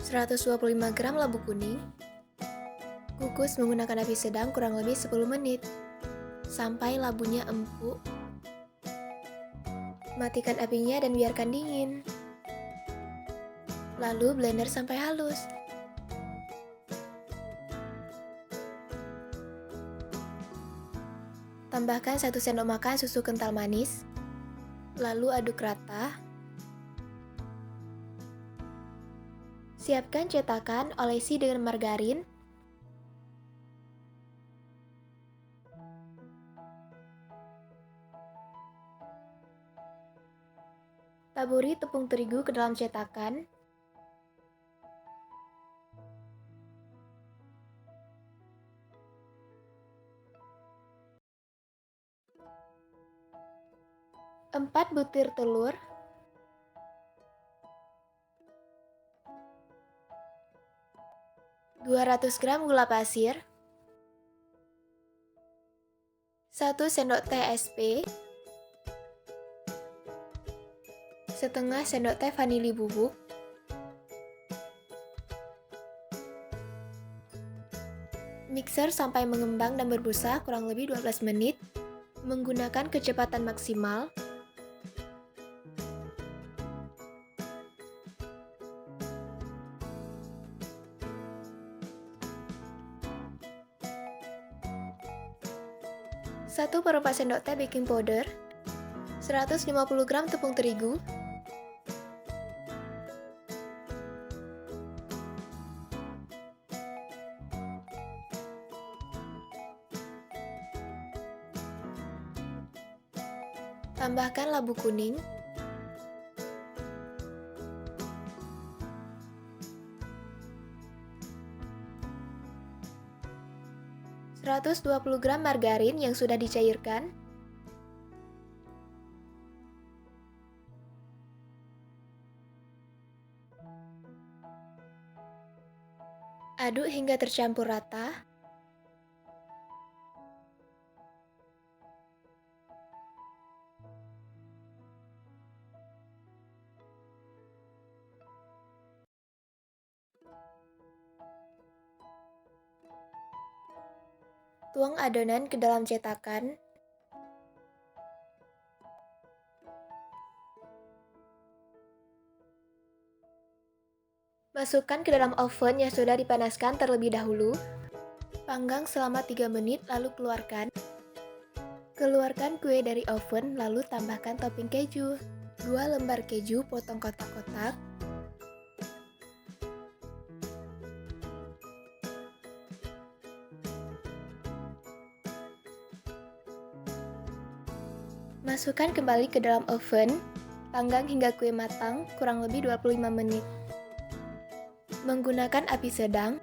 125 gram labu kuning. Kukus menggunakan api sedang kurang lebih 10 menit, sampai labunya empuk. Matikan apinya dan biarkan dingin. Lalu blender sampai halus. Tambahkan 1 sendok makan susu kental manis. Lalu aduk rata. Siapkan cetakan, olesi dengan margarin. Taburi tepung terigu ke dalam cetakan. Empat butir telur. 200 gram gula pasir. 1 sendok teh SP. Setengah sendok teh vanili bubuk. Mixer sampai mengembang dan berbusa kurang lebih 12 menit menggunakan kecepatan maksimal. Satu per 4 sendok teh baking powder. 150 gram tepung terigu. Tambahkan labu kuning. 120 gram margarin yang sudah dicairkan. Aduk hingga tercampur rata. Tuang adonan ke dalam cetakan. Masukkan ke dalam oven yang sudah dipanaskan terlebih dahulu. Panggang selama 3 menit lalu keluarkan. Keluarkan kue dari oven lalu tambahkan topping keju. 2 lembar keju potong kotak-kotak. Masukkan kembali ke dalam oven. Panggang hingga kue matang kurang lebih 25 menit. Menggunakan api sedang.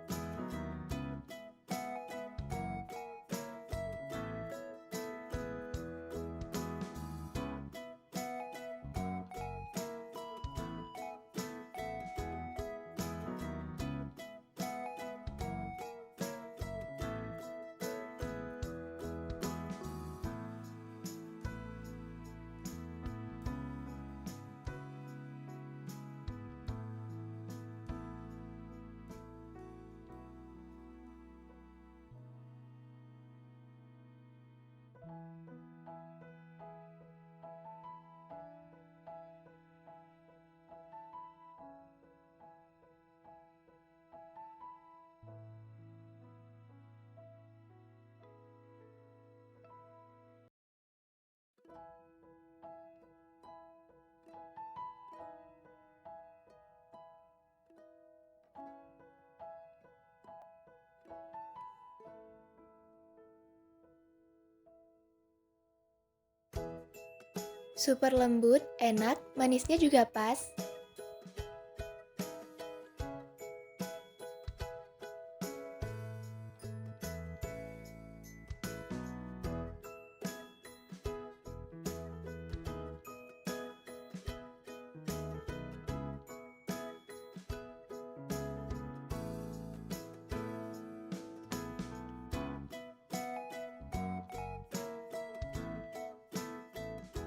Super lembut, enak, manisnya juga pas.